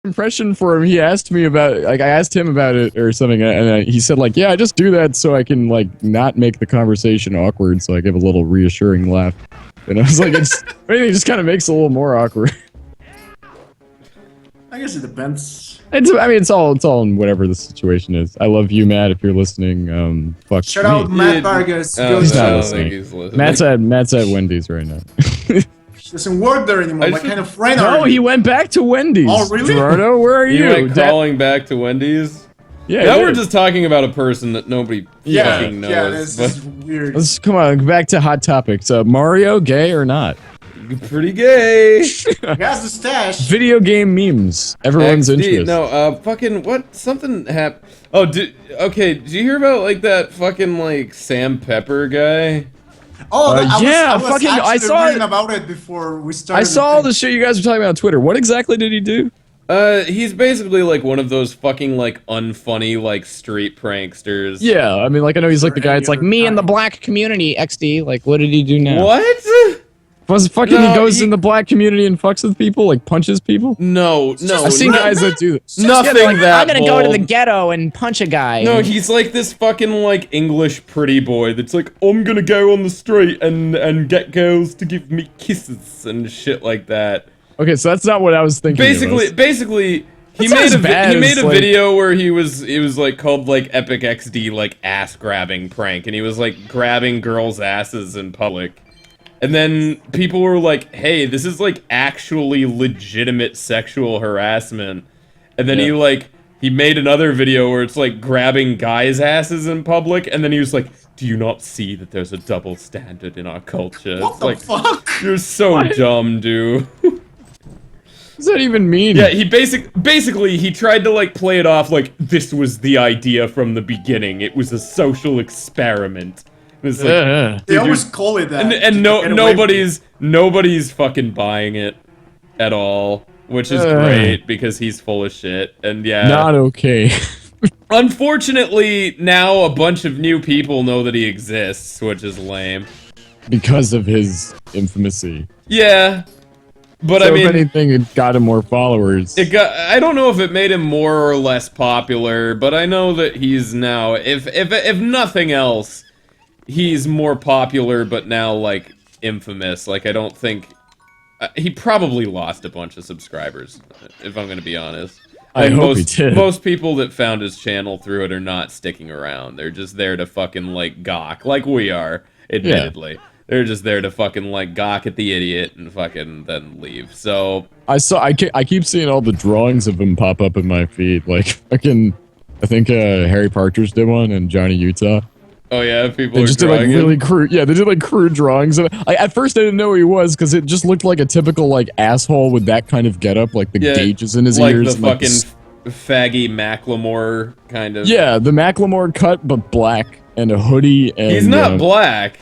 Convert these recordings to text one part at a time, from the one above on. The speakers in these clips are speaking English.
impression for him. He asked me about, like, I asked him about it or something, and he said, like, yeah, I just do that so I can, like, not make the conversation awkward, so I give a little reassuring laugh. And I was like, it's, anything just kind of makes it a little more awkward. I guess it depends. I mean, it's all in whatever the situation is. I love you, Matt, if you're listening. Fuck Shout me. out Matt Vargas. He's not listening. Matt's at Wendy's right now. He doesn't work there anymore. What kind of friend are you? No, he went back to Wendy's. Oh, really? Gerardo, where are you? You went calling back to Wendy's? Yeah. Now we're just talking about a person that nobody fucking knows. Yeah, this is weird. Let's come on, back to hot topics. Mario, gay or not? Pretty gay. He has the stash. Video game memes. Everyone's interest. No, fucking what? Something happened. Oh, okay. Did you hear about like that fucking like Sam Pepper guy? Oh, I saw reading about it before we started. I saw all the shit you guys were talking about on Twitter. What exactly did he do? He's basically like one of those fucking like unfunny like street pranksters. Yeah, I mean, like I know he's like the guy. It's like me and the black community. XD. Like, what did he do now? What? Was fucking he goes in the black community and fucks with people, like punches people? No. I've seen guys that do that. Nothing like that. I'm gonna go to the ghetto and punch a guy. No, he's like this fucking like English pretty boy that's like, I'm gonna go on the street and get girls to give me kisses and shit like that. Okay, so that's not what I was thinking. Basically, he made a video where it was like called like Epic XD like ass grabbing prank, and he was like grabbing girls' asses in public. And then people were like, hey, this is like actually legitimate sexual harassment. And then he made another video where it's like grabbing guys' asses in public, and then he was like, do you not see that there's a double standard in our culture? What the fuck? You're so dumb, dude. What does that even mean? Yeah, he basically he tried to like play it off like this was the idea from the beginning. It was a social experiment. It's like, they always call it that. And nobody's fucking buying it at all, which is great because he's full of shit. And yeah, not okay. Unfortunately, now a bunch of new people know that he exists, which is lame. Because of his infamousy. Yeah. But so I mean, if anything, it got him more followers. I don't know if it made him more or less popular, but I know that he's now, if nothing else, he's more popular, but now, like, infamous. Like, I don't think... he probably lost a bunch of subscribers, if I'm gonna be honest. I hope he did. Most people that found his channel through it are not sticking around. They're just there to fucking, like, gawk. Like we are, admittedly. Yeah. They're just there to fucking, like, gawk at the idiot and fucking then leave. So... I keep seeing all the drawings of him pop up in my feed. Like, fucking... I think, Harry Partridge did one and Johnny Utah. Oh yeah, people they just did like really crude. Yeah, they did like crude drawings. And at first, I didn't know who he was because it just looked like a typical like asshole with that kind of getup, like the gauges in his ears, like the fucking faggy Macklemore kind of. Yeah, the Macklemore cut, but black and a hoodie. And he's not black.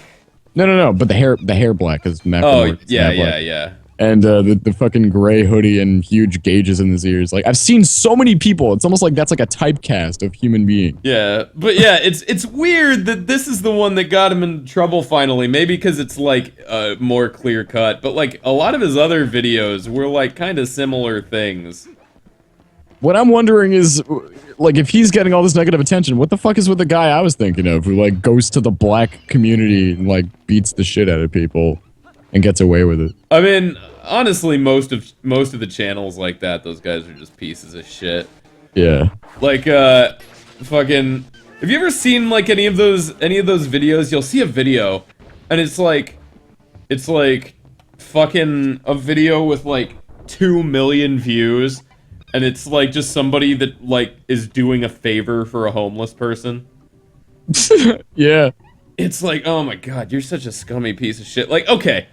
No. But the hair black is Macklemore. Oh yeah. And the fucking gray hoodie and huge gauges in his ears. Like, I've seen so many people. It's almost like that's like a typecast of human being. Yeah, but yeah, it's weird that this is the one that got him in trouble finally. Maybe because it's like more clear cut. But like a lot of his other videos were like kind of similar things. What I'm wondering is, like, if he's getting all this negative attention, what the fuck is with the guy I was thinking of who like goes to the black community and like beats the shit out of people and gets away with it? I mean, honestly, most of the channels like that, those guys are just pieces of shit. Yeah. Like, fucking... Have you ever seen, like, any of those videos? You'll see a video, and it's like, fucking a video with, like, 2 million views, and it's, like, just somebody that, like, is doing a favor for a homeless person. Yeah. It's like, oh my god, you're such a scummy piece of shit. Like, okay,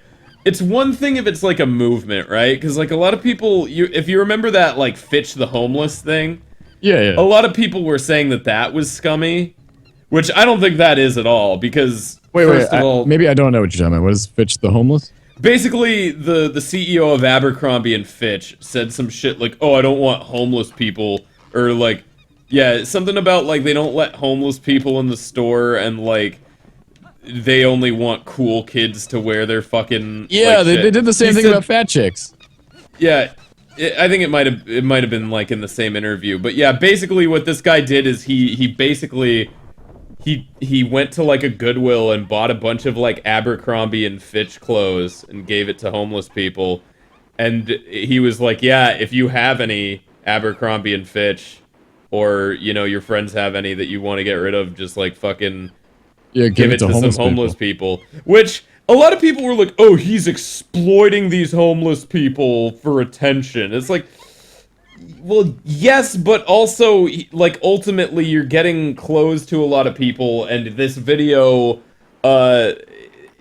it's one thing if it's like a movement, right? Because like a lot of people, if you remember that like Fitch the Homeless thing, yeah, a lot of people were saying that was scummy, which I don't think that is at all. Because first of all, maybe I don't know what you're talking about. What is Fitch the Homeless? Basically, the CEO of Abercrombie and Fitch said some shit like, oh, I don't want homeless people, or like, yeah, something about like they don't let homeless people in the store and like. They only want cool kids to wear their fucking... Yeah, like, they did the same thing about fat chicks. Yeah, I think it might have been like in the same interview, but yeah, basically what this guy did is he basically he went to like a Goodwill and bought a bunch of like Abercrombie and Fitch clothes and gave it to homeless people, and he was like, yeah, if you have any Abercrombie and Fitch, or you know your friends have any that you want to get rid of, just like fucking give it to some homeless people. Which a lot of people were like, oh, he's exploiting these homeless people for attention. It's like, well, yes, but also, like, ultimately, you're getting clothes to a lot of people, and this video,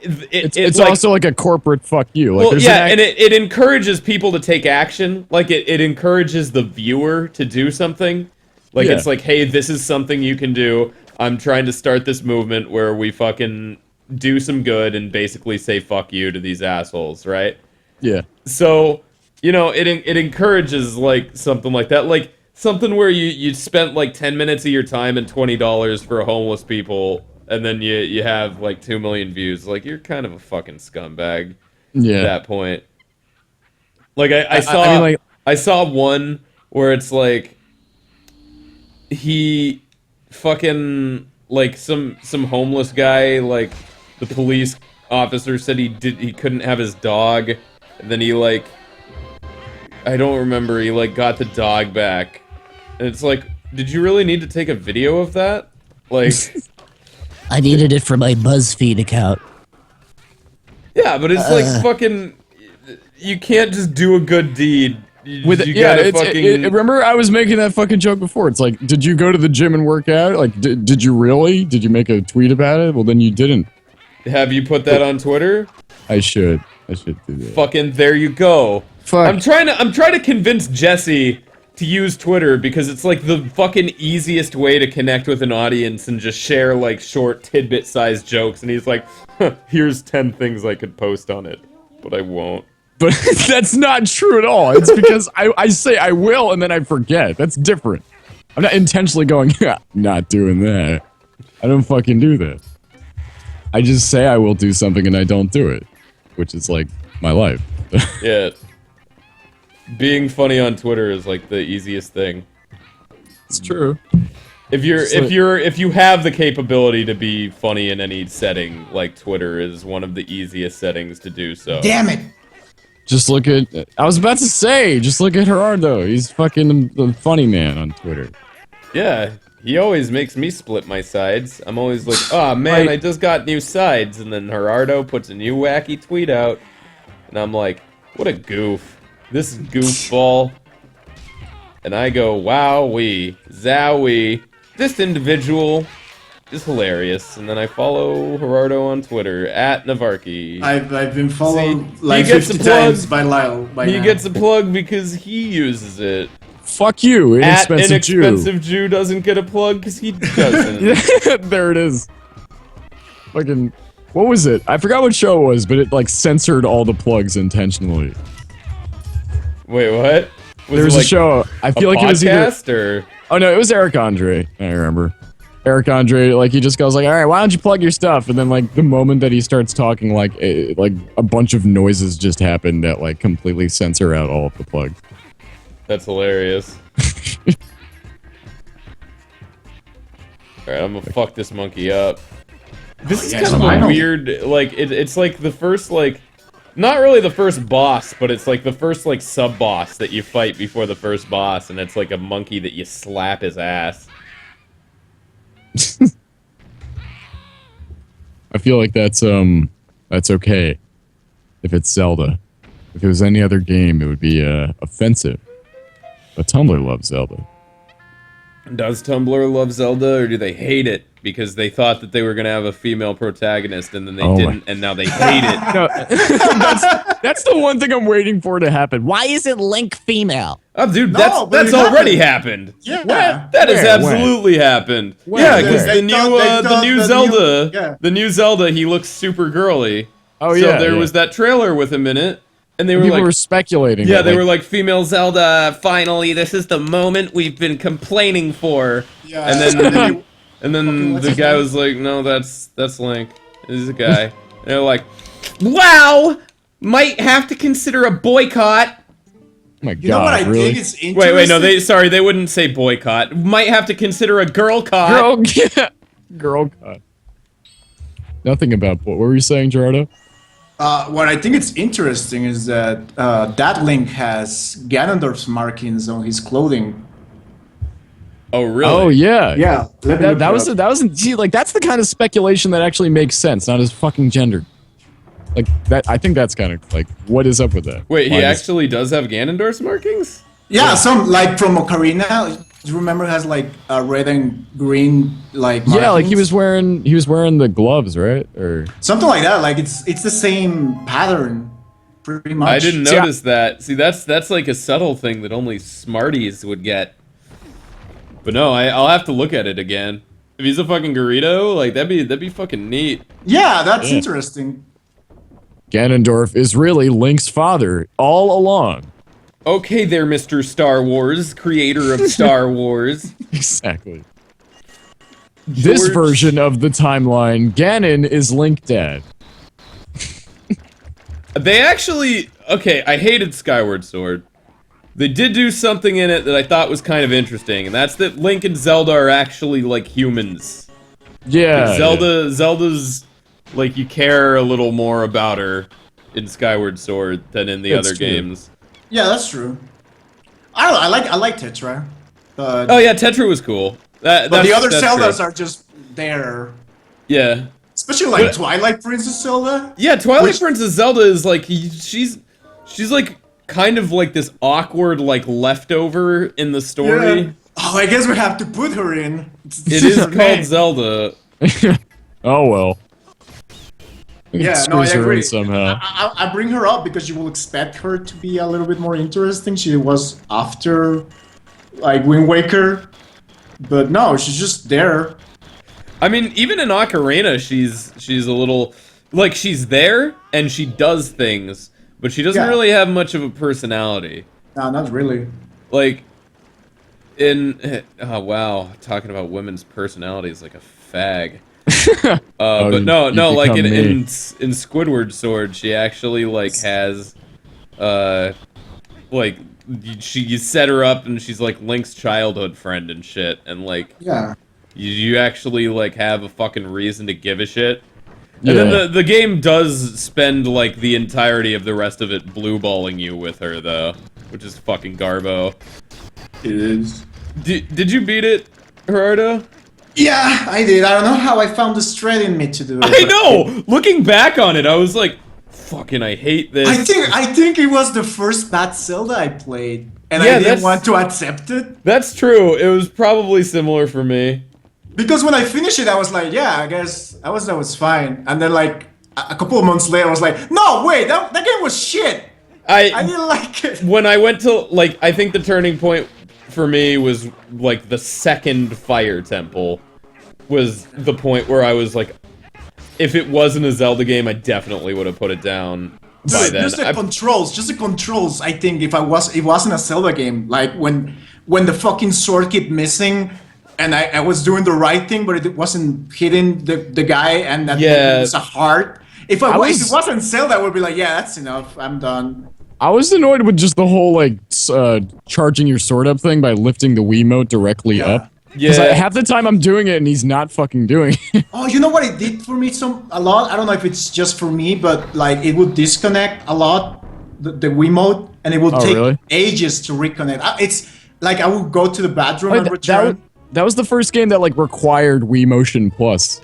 it's like, also like a corporate fuck you. Like, well, yeah, and it encourages people to take action. Like, it encourages the viewer to do something. Like, it's like, hey, this is something you can do. I'm trying to start this movement where we fucking do some good and basically say fuck you to these assholes, right? Yeah. So, you know, it encourages, like, something like that. Like, something where you spent, like, 10 minutes of your time and $20 for homeless people, and then you have, like, 2 million views. Like, you're kind of a fucking scumbag at that point. Like, I saw one where it's, like, he fucking, like, some homeless guy, like, the police officer said he couldn't have his dog, and then he, like, I don't remember, he, like, got the dog back, and it's like, did you really need to take a video of that? Like, I needed it for my BuzzFeed account. yeah, but it's like fucking, you can't just do a good deed. Remember I was making that fucking joke before. It's like, did you go to the gym and work out? Like, did you really? Did you make a tweet about it? Well, then you didn't. Have you put that on Twitter? I should do that. Fucking there you go. Fuck. I'm trying to convince Jesse to use Twitter because it's like the fucking easiest way to connect with an audience and just share like short tidbit-sized jokes. And he's like, huh, here's 10 things I could post on it, but I won't. But that's not true at all. It's because I say I will and then I forget. That's different. I'm not intentionally going, yeah, not doing that. I don't fucking do that. I just say I will do something and I don't do it, which is like my life. Yeah. Being funny on Twitter is like the easiest thing. It's true. If you have the capability to be funny in any setting, like Twitter is one of the easiest settings to do so. Damn it! Just look at, I was about to say, just look at Gerardo. He's fucking the funny man on Twitter. Yeah, he always makes me split my sides. I'm always like, oh man, I just got new sides. And then Gerardo puts a new wacky tweet out. And I'm like, what a goof. This goofball. And I go, wowee, zowie. This individual is hilarious. And then I follow Gerardo on Twitter, @Navarki. I've been followed See, like 50 times by Lyle. He gets a plug because he uses it. Fuck you, inexpensive Jew. Inexpensive Jew doesn't get a plug because he doesn't. There it is. Fucking, what was it? I forgot what show it was, but it like censored all the plugs intentionally. Wait, what? There was a show. I feel like it was either. Or? Oh no, it was Eric Andre. I remember. Eric Andre, like he just goes like, all right, why don't you plug your stuff? And then like the moment that he starts talking, like a bunch of noises just happen that like completely censor out all of the plugs. That's hilarious. Alright, I'm gonna fuck this monkey up. This is kind of a weird, like, it's like the first, like, not really the first boss, but it's like the first, like, sub-boss that you fight before the first boss, and it's like a monkey that you slap his ass. I feel like that's okay if it's Zelda. If it was any other game, it would be offensive. But Tumblr loves Zelda. Does Tumblr love Zelda, or do they hate it because they thought that they were gonna have a female protagonist and then they didn't, and now they hate it? No, that's the one thing I'm waiting for to happen. Why isn't Link female? Oh, dude, No, that's already happened. Yeah. That has absolutely happened. Yeah, because the new Zelda, the new Zelda, he looks super girly. Oh yeah. So there was that trailer with him in it. And they were people like, were speculating. Yeah, they were like, female Zelda, finally, this is the moment we've been complaining for. Yeah. And then the guy was like, no, that's Link. This is a guy. And they're like, wow, might have to consider a boycott. my You know what I god, really? think is interesting? Wait, no, they wouldn't say boycott. Might have to consider a girl cot. Girl, yeah. Girl cut. Nothing about what were you saying, Gerardo? What I think is interesting is that that Link has Ganondorf's markings on his clothing. Oh, really? Oh yeah. Yeah, let me look That it was up. see, like that's the kind of speculation that actually makes sense, not as fucking gendered. Like that, I think that's kind of like what is up with that? Wait, he Why is- actually does have Ganondorf's markings? Yeah, some like from Ocarina. Do you remember has like a red and green like Yeah, like he markings? was wearing the gloves, right? Or Something like that. Like it's the same pattern, pretty much. I didn't See, notice that. See, that's like a subtle thing that only smarties would get. But no, I'll have to look at it again. If he's a fucking Garrido, like that'd be fucking neat. Yeah, that's Yeah. interesting. Ganondorf is really Link's father all along. Okay there, Mr. Star Wars, creator of Star Wars. Exactly. This George- version of the timeline, Ganon is Link Dad. They actually, okay, I hated Skyward Sword. They did do something in it that I thought was kind of interesting, and that's that Link and Zelda are actually like humans. Yeah. Like, Zelda's like you care a little more about her in Skyward Sword than in the That's other true. games. Yeah, that's true. I like Tetra, but Oh yeah, Tetra was cool. but the other that's Zeldas true. are just there. Yeah. Especially like But- Twilight Princess Zelda. Yeah, Twilight Which- Princess Zelda is like she's like kind of like this awkward like leftover in the story. Yeah. Oh, I guess we have to put her in. It is called Zelda. Oh well. We can Yeah, no, I squeeze her in agree. somehow. I bring her up because you will expect her to be a little bit more interesting. She was after, like, Wind Waker, but no, she's just there. I mean, even in Ocarina, she's a little like she's there and she does things, but she doesn't Yeah. really have much of a personality. No, not really. Like in oh wow, talking about women's personalities like a fag. Oh, But no, you like become in me. Squidward Sword, she actually like has, like you set her up and she's like Link's childhood friend and shit, and like Yeah. you actually like have a fucking reason to give a shit. And Yeah. then the game does spend like the entirety of the rest of it blue balling you with her though, which is fucking garbo. It is. Did you beat it, Gerardo? Yeah, I did. I don't know how I found the strength in me to do it. I know! Looking back on it, I was like, fucking I hate this. I think it was the first bad Zelda I played, and Yeah, I didn't that's- want to accept it. That's true. It was probably similar for me. Because when I finished it, I was like, yeah, I guess that was fine. And then like a couple of months later, I was like, no, wait, that game was shit. I didn't like it. When I went to, like, I think the turning point for me was, like, the second Fire Temple was the point where I was like, if it wasn't a Zelda game, I definitely would have put it down by Dude, then. just the controls. I think if it wasn't a Zelda game, like when the fucking sword kept missing, and I was doing the right thing, but it wasn't hitting the guy, and that Yeah. was a heart. If I if was- it wasn't Zelda, I would be like, yeah, that's enough. I'm done. I was annoyed with just the whole like charging your sword up thing by lifting the Wiimote directly Yeah. up. Because Yeah. half the time I'm doing it and he's not fucking doing it. Oh, you know what it did for me a lot? I don't know if it's just for me, but like it would disconnect a lot, the Wiimote, and it would Oh, take really? ages to reconnect. It's like I would go to the bathroom and return. That was the first game that like required Wii Motion Plus.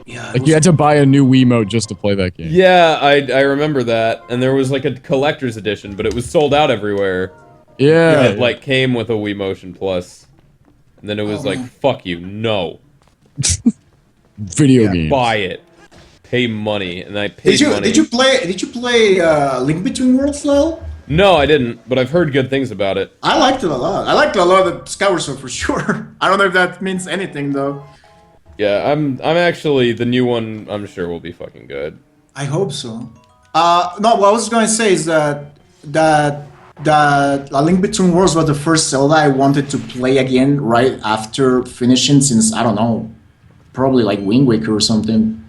Yeah, Like you had to buy a new Wiimote just to play that game. Yeah, I remember that. And there was, like, a collector's edition, but it was sold out everywhere. Yeah. It, like, came with a Wii Motion Plus. And then it was like, fuck you, no. Video games. Buy it. Pay money. And I paid money. Did you play Link Between Worlds, Lyle? No, I didn't, but I've heard good things about it. I liked it a lot. I liked it a lot of Skyward Sword for sure. I don't know if that means anything though. Yeah, I'm actually, the new one, I'm sure will be fucking good. I hope so. No, what I was going to say is that A Link Between Worlds was the first Zelda I wanted to play again right after finishing, since I don't know, probably like Wind Waker or something,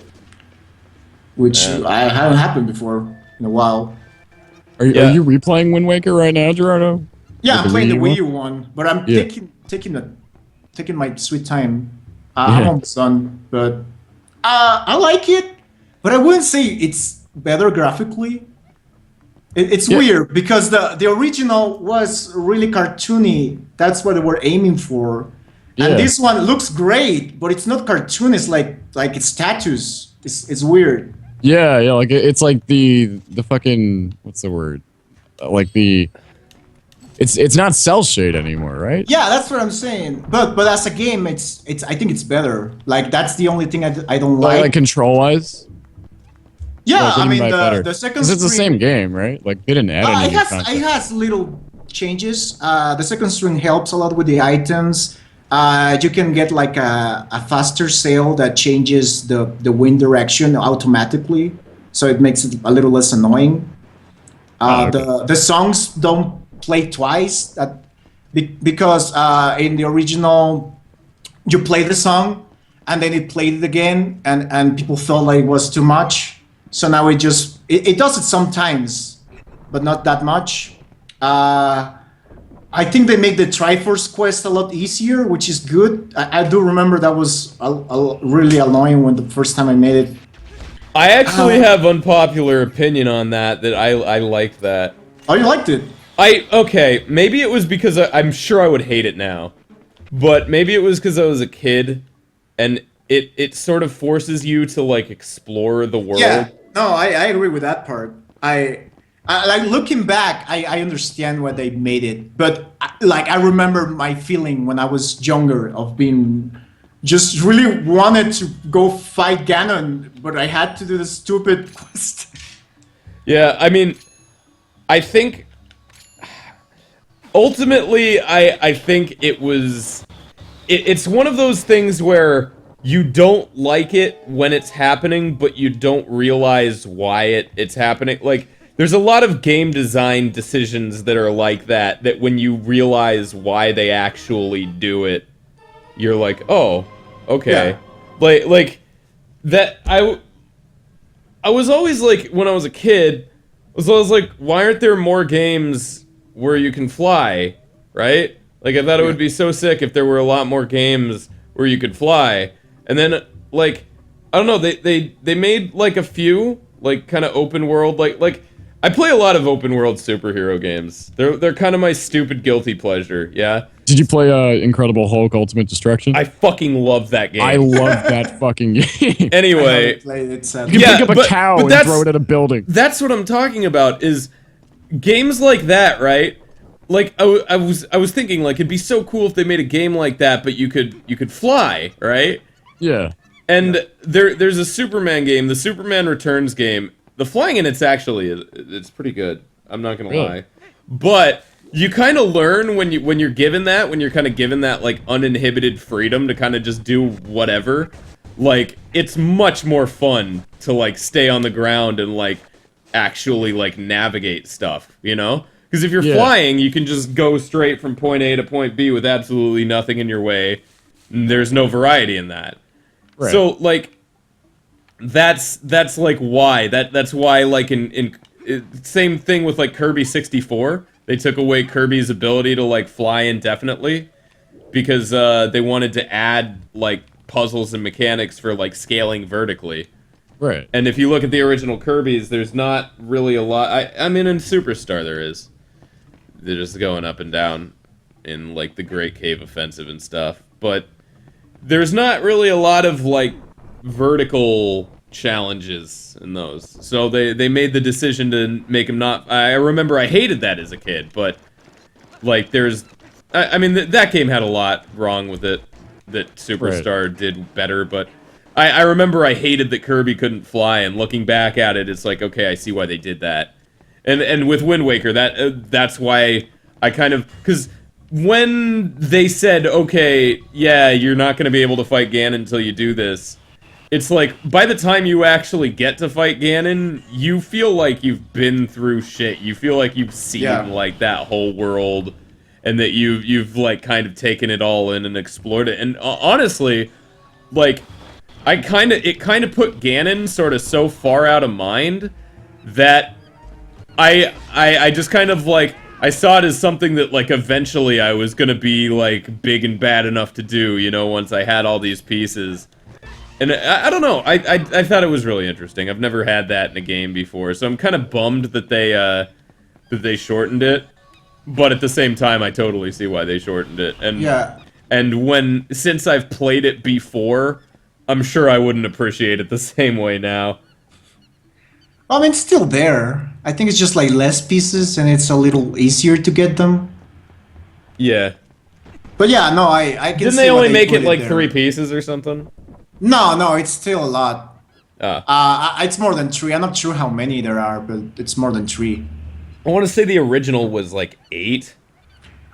which I haven't happened before in a while. Are Yeah. you replaying Wind Waker right now, Gerardo? Yeah, I'm playing the Wii one? U one, but I'm Yeah. taking my sweet time. Yeah. I'm almost done, but I like it. But I wouldn't say it's better graphically. It's Yeah. weird because the original was really cartoony. That's what they were aiming for. Yeah. And this one looks great, but it's not cartoon. It's like it's tattoos. It's weird. Yeah, yeah, like it's like the fucking what's the word? Like the it's not cell shade anymore, right? Yeah, that's what I'm saying. But as a game, it's I think it's better. Like that's the only thing I don't Like control wise. Yeah, Like, what I do you mean better? the second. 'Cause it's the screen- same game, right? Like they didn't add any it new has content. it has little changes. The second string helps a lot with the items. You can get like a faster sail that changes the wind direction automatically, so it makes it a little less annoying. Okay. The songs don't play twice because in the original you play the song and then it played it again and people felt like it was too much. So now it does it sometimes, but not that much. I think they make the Triforce quest a lot easier, which is good. I do remember that was really annoying when the first time I made it. I actually have unpopular opinion on that I like that. Oh, you liked it? Okay, maybe it was because I'm sure I would hate it now. But maybe it was because I was a kid and it sort of forces you to like explore the world. Yeah, no, I agree with that part. I like looking back, I understand why they made it, but like I remember my feeling when I was younger of being just really wanted to go fight Ganon, but I had to do the stupid quest. Yeah, I mean, I think ultimately I think it was it's one of those things where you don't like it when it's happening, but you don't realize why it's happening. Like, there's a lot of game design decisions that are like that when you realize why they actually do it, you're like, oh, okay. Yeah. Like that I was always like, when I was a kid, I was always like, why aren't there more games where you can fly, right? Like, I thought it would be so sick if there were a lot more games where you could fly. And then, like, I don't know, they made, like, a few, like, kind of open world, like, I play a lot of open world superhero games. They're kind of my stupid guilty pleasure, yeah? Did you play Incredible Hulk Ultimate Destruction? I fucking love that game. I love that fucking game. Anyway, It's You can Yeah, pick up a cow and that's- throw it at a building. that's what I'm talking about, is games like that, right? Like, I was thinking, like, it'd be so cool if they made a game like that, but you could fly, right? Yeah. And there's a Superman game, the Superman Returns game. The flying in it's pretty good. I'm not gonna Really? lie, but you kind of learn when you're given that, when you're kind of given that like uninhibited freedom to kind of just do whatever. Like, it's much more fun to like stay on the ground and like actually like navigate stuff, you know? Because if you're Yeah. flying, you can just go straight from point A to point B with absolutely nothing in your way. And there's no variety in that. Right. So like, that's like why that's why like same thing with like Kirby 64. They took away Kirby's ability to like fly indefinitely because they wanted to add like puzzles and mechanics for like scaling vertically. Right. And if you look at the original Kirby's, there's not really a lot. I mean, in Superstar there is. They're just going up and down in like the Great Cave Offensive and stuff, but there's not really a lot of like vertical challenges in those. So they made the decision to make him not. I remember I hated that as a kid, but like I mean that game had a lot wrong with it that Superstar did better, but I remember I hated that Kirby couldn't fly, and looking back at it, it's like, okay, I see why they did that. And with Wind Waker, that's why I kind of, because when they said, okay, yeah, you're not going to be able to fight Ganon until you do this, it's like, by the time you actually get to fight Ganon, you feel like you've been through shit. You feel like you've seen, like, that whole world, and that you've, like, kind of taken it all in and explored it. And honestly, like, it kind of put Ganon sort of so far out of mind that I just kind of, like, I saw it as something that, like, eventually I was gonna be, like, big and bad enough to do, you know, once I had all these pieces. And I don't know, I thought it was really interesting. I've never had that in a game before, so I'm kind of bummed that they shortened it. But at the same time, I totally see why they shortened it. And Yeah. And since I've played it before, I'm sure I wouldn't appreciate it the same way now. I mean, it's still there. I think it's just like less pieces and it's a little easier to get them. Yeah. But yeah, no, I can Didn't see they why only make put it like there. 3 pieces or something? No, it's still a lot. Ah. It's more than 3. I'm not sure how many there are, but it's more than 3. I want to say the original was like 8.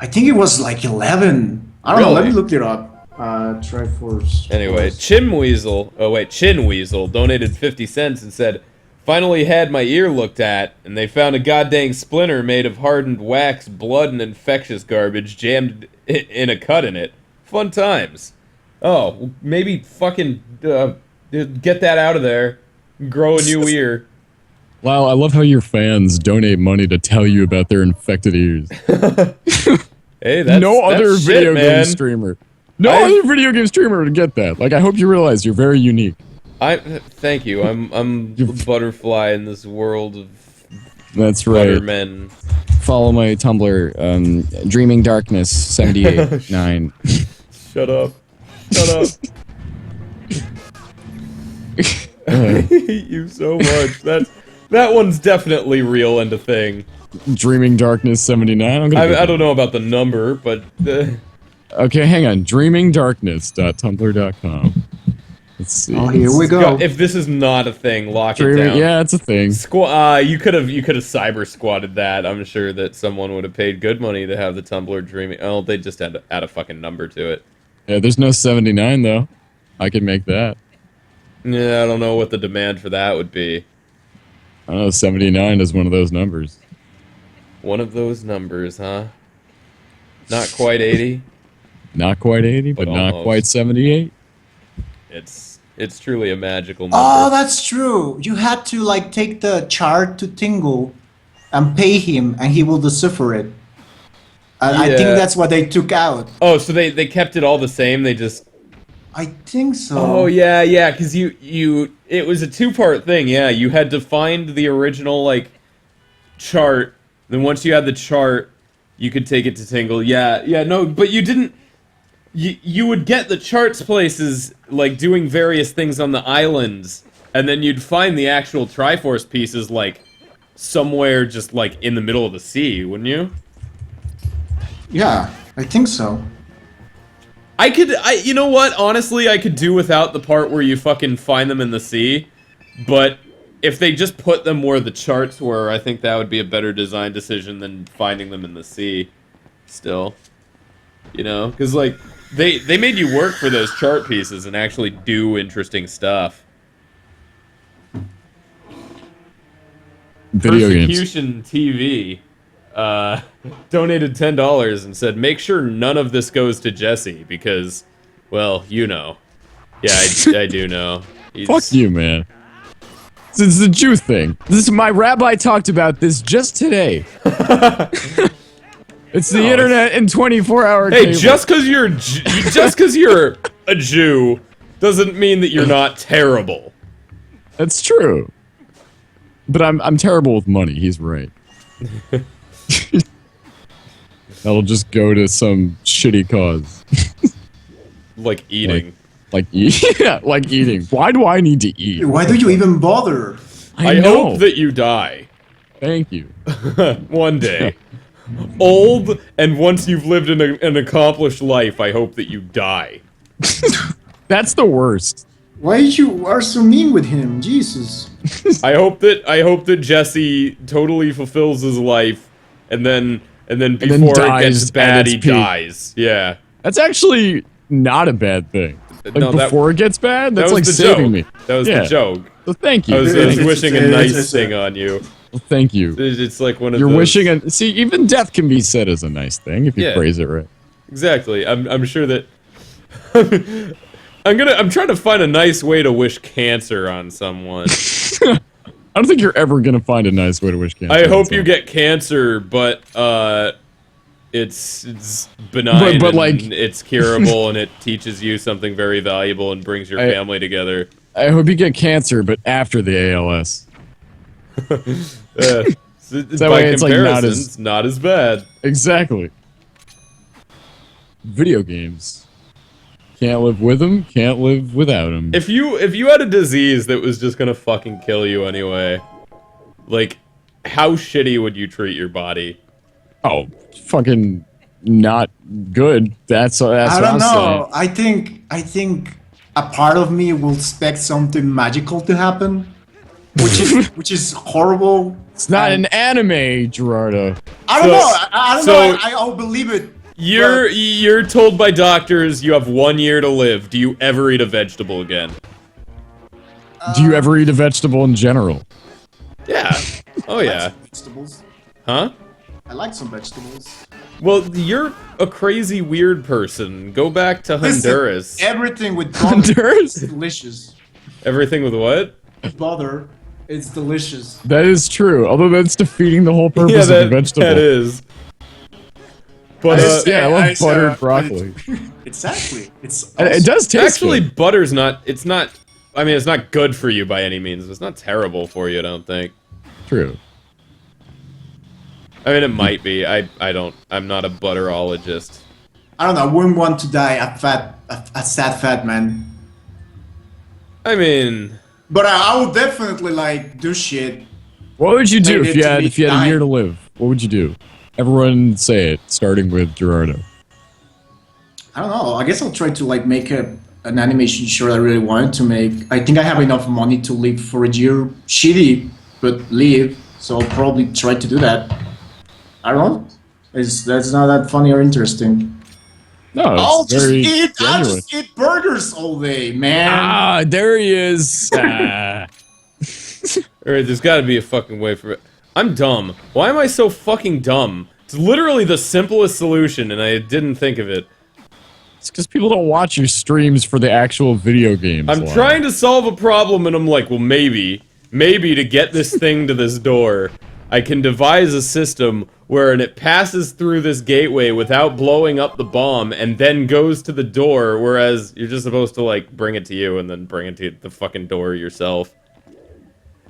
I think it was like 11. I don't know, let me Really? look it up. Triforce. Anyway, Chin Weasel donated 50 cents and said, "Finally had my ear looked at, and they found a goddamn splinter made of hardened wax, blood, and infectious garbage jammed in a cut in it. Fun times." Oh, maybe fucking get that out of there. Grow a new ear. Wow, I love how your fans donate money to tell you about their infected ears. Hey, that's no that's other shit, video man. game streamer. No other video game streamer would get that. Like, I hope you realize you're very unique. Thank you. I'm a butterfly in this world of That's right. buttermen. Follow my Tumblr, Dreaming Darkness 78 9. Shut up. Shut up. I hate you so much. That one's definitely real and a thing. Dreaming Darkness 79. I don't know about the number, but Okay, hang on. Dreamingdarkness.tumblr.com. Let's see. Oh, here we go. if this is not a thing, lock it Dreaming, down. yeah, it's a thing. You could have cyber squatted that. I'm sure that someone would have paid good money to have the Tumblr dreaming. Oh, they just had to add a fucking number to it. Yeah, there's no 79 though. I could make that. Yeah, I don't know what the demand for that would be. I don't know, 79 is one of those numbers. One of those numbers, huh? Not quite 80. Not quite 80, but not almost. quite 78. It's truly a magical number. Oh, that's true. You had to like take the chart to Tingle and pay him, and he will decipher it. I think Yeah. that's what they took out. Oh, so they kept it all the same. They just. I think so. Oh yeah, because it was a 2-part thing. Yeah, you had to find the original like chart. Then once you had the chart, you could take it to Tingle. Yeah, no, but you didn't. You would get the charts places like doing various things on the islands, and then you'd find the actual Triforce pieces like somewhere just like in the middle of the sea, wouldn't you? Yeah, I think so. You know what? Honestly, I could do without the part where you fucking find them in the sea, but if they just put them where the charts were, I think that would be a better design decision than finding them in the sea. Still, you know, because like they made you work for those chart pieces and actually do interesting stuff. Video games. Persecution TV donated $10 and said, "Make sure none of this goes to Jesse because, well, you know." Yeah, I do know. Fuck you, man. It's the Jew thing. My rabbi talked about this just today. It's the internet in 24-hour Hey, cable. just because you're a Jew doesn't mean that you're not terrible. That's true. But I'm terrible with money. He's right. That'll just go to some shitty cause. Like eating. Like eating. Why do I need to eat? Why do you even bother? I know. hope that you die. Thank you. One day. Old, and once you've lived an accomplished life, I hope that you die. That's the worst. Why you are so mean with him? Jesus. I hope that Jesse totally fulfills his life, and then before it dies gets at bad, its he peak. dies. Yeah. That's actually not a bad thing. Like, No, before it gets bad, That that's was like the saving joke. me. That was Yeah. the joke. So thank you. I was It's- wishing a it's- nice thing on you. Well, thank you. It's like one of You're those. wishing a see. Even death can be said as a nice thing if you Yeah. phrase it right. Exactly. I'm sure that. I'm trying to find a nice way to wish cancer on someone. I don't think you're ever gonna find a nice way to wish cancer. I hope you get cancer, but it's benign, but like and it's curable, and it teaches you something very valuable and brings your family together. I hope you get cancer, but after the ALS. That way it's like not as bad. Exactly. Video games. Can't live with them, can't live without them. If you had a disease that was just gonna fucking kill you anyway, like, how shitty would you treat your body? Oh, fucking not good. That's I what don't I'm know. saying. I think a part of me will expect something magical to happen, which is horrible. It's not an anime, Gerardo. I don't know. I don't know. I'll believe it. You're told by doctors you have 1 year to live. Do you ever eat a vegetable again? Do you ever eat a vegetable in general? Yeah. Oh yeah. Vegetables. Huh? I like some vegetables. Well, you're a crazy weird person. Go back to Honduras. Listen, everything with butter Honduras? is delicious. Everything with what? Butter, it's delicious. That is true. Although that's defeating the whole purpose of the vegetable. That is. But yeah, I love buttered broccoli. Exactly. It's it does taste actually good. butter's not. It's not. I mean, it's not good for you by any means. It's not terrible for you. I don't think. True. I mean, it might be. I'm not a butterologist. I don't know. I wouldn't want to die a sad fat man. I mean, but I would definitely like do shit. What would you do if you had a year to to live? What would you do? Everyone say it, starting with Gerardo. I don't know. I guess I'll try to like make an animation short I really wanted to make. I think I have enough money to live for a year. Shitty, but live. So I'll probably try to do that. I don't know. That's not that funny or interesting. No, I'll just genuine. eat burgers all day, man. Ah, there he is. Alright, there's gotta be a fucking way for it. I'm dumb. Why am I so fucking dumb? It's literally the simplest solution, and I didn't think of it. It's because people don't watch your streams for the actual video games. I'm trying to solve a problem, and I'm like, well, maybe to get this thing to this door, I can devise a system where it passes through this gateway without blowing up the bomb, and then goes to the door, whereas you're just supposed to, like, bring it to you, and then bring it to the fucking door yourself.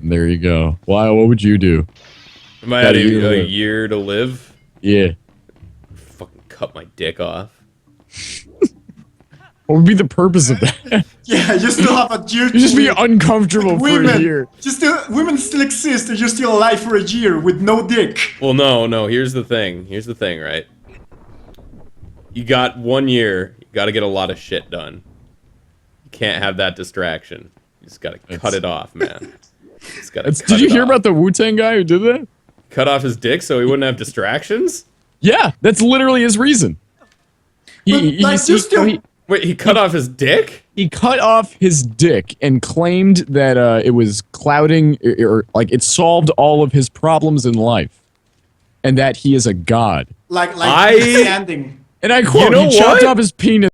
There you go. Why? What would you do? Am I at a year to live? Yeah. Fucking cut my dick off. What would be the purpose of that? Yeah, you still have a year. You just be uncomfortable for a year. Women still exist, and you're still alive for a year with no dick. Well, no. Here's the thing. Right? You got 1 year. You got to get a lot of shit done. You can't have that distraction. You just got to cut it off, man. Did you hear about the Wu-Tang guy who did that? Cut off his dick so he wouldn't have distractions? Yeah, that's literally his reason. Wait, he cut off his dick? He cut off his dick and claimed that it was clouding, or like it solved all of his problems in life, and that he is a god. Like standing. And I quote, he chopped off his penis.